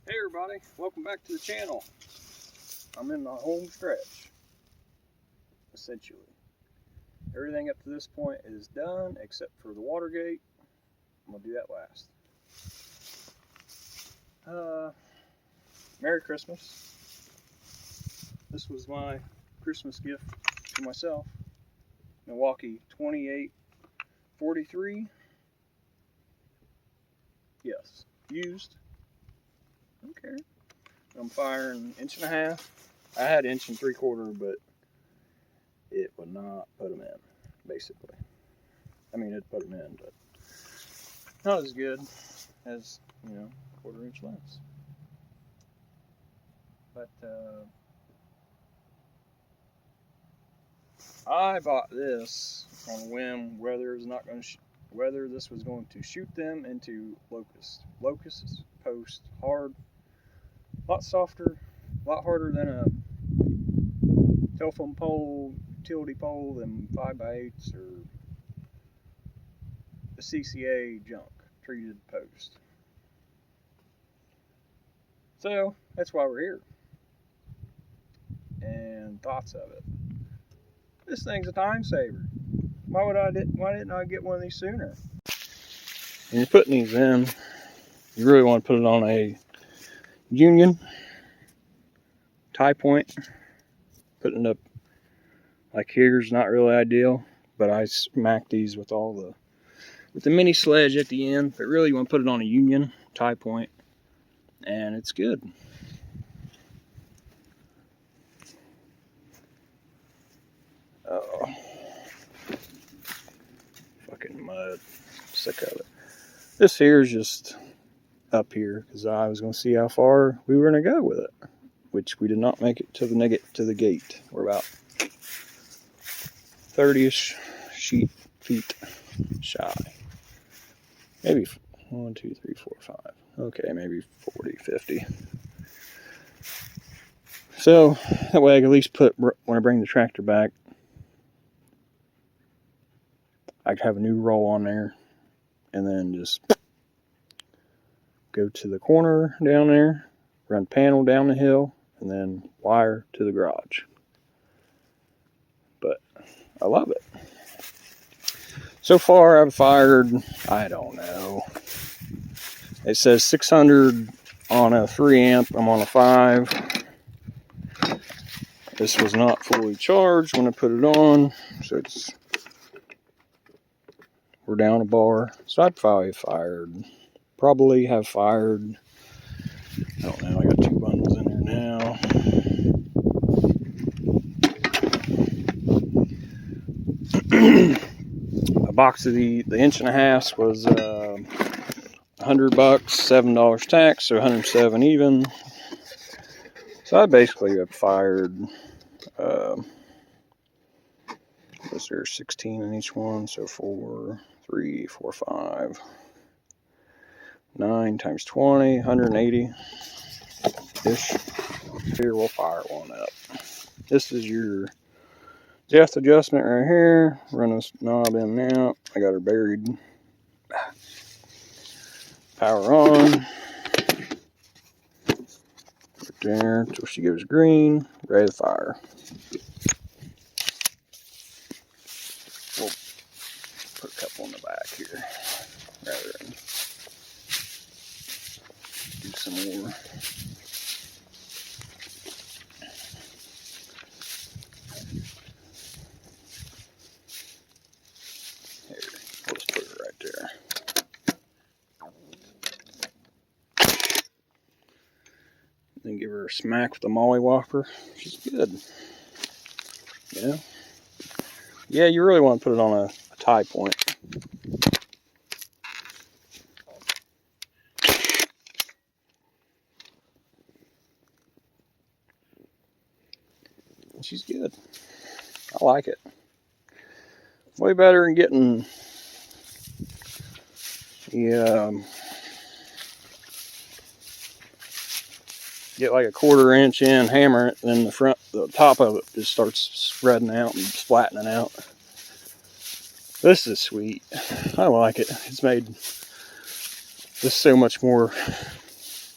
Hey everybody, welcome back to the channel. I'm in the home stretch, essentially. Everything up to this point is done except for the water gate. I'm gonna do that last. Merry Christmas. This was my Christmas gift to myself. Milwaukee 2843. Yes, used. Okay. I'm firing 1.5 inches. I had 1 3/4 inches, but it would not put them in, basically. I mean, it put them in, but not as good as, 1/4 inch lens. But I bought this on a whim, whether this was going to shoot them into locusts. Locusts post hard, a lot softer, a lot harder than a telephone pole, utility pole, than 5x8s or the CCA junk treated post. So that's why we're here. And thoughts of it. This thing's a time saver. Why didn't I get one of these sooner? When you're putting these in, you really want to put it on a union tie point. Putting it up like here's not really ideal, but I smack these with the mini sledge at the end. But really, you want to put it on a union tie point, and it's good. Oh, fucking mud! Sick of it. This here is just up here because I was going to see how far we were going to go with it, which we did not make it to the gate. We're about 30-ish feet shy. Maybe 1, 2, 3, 4, 5. Okay, maybe 40, 50. So that way I can at least put, when I bring the tractor back, I can have a new roll on there, and then just go to the corner down there, run panel down the hill, and then wire to the garage. But I love it. So far I've fired, I don't know, it says 600 on a 3 amp. I'm on a 5. This was not fully charged when I put it on, so we're down a bar. So I'd probably have fired, I don't know, I got 2 bundles in there now. A box of the 1.5 inches was $100, $7 tax, so 107 even. So I basically have fired, was there 16 in each one? So 4, 3, 4, 5, 9 times 20, 180-ish. Here, we'll fire one up. This is your depth adjustment right here. Run this knob in now. I got her buried. Power on. Right there until she goes green. Ready to fire. We'll put a couple in the back here rather than do some more. Here, we'll just put it right there. Then give her a smack with the molly whopper. She's good. Yeah, you really want to put it on a tie point. She's good. I like it. Way better than getting get like a 1/4 inch in, hammer it, and the top of it just starts spreading out and splatting out. This is sweet. I like it. It's made this so much more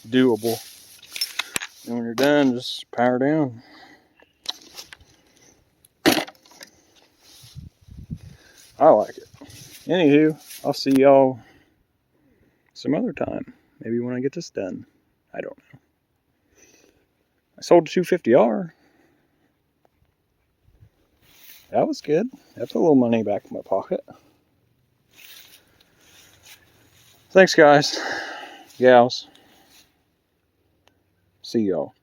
doable. And when you're done, just power down. I like it. Anywho, I'll see y'all some other time. Maybe when I get this done. I don't know. I sold a 250R. That was good. That put a little money back in my pocket. Thanks, guys. Gals. See y'all.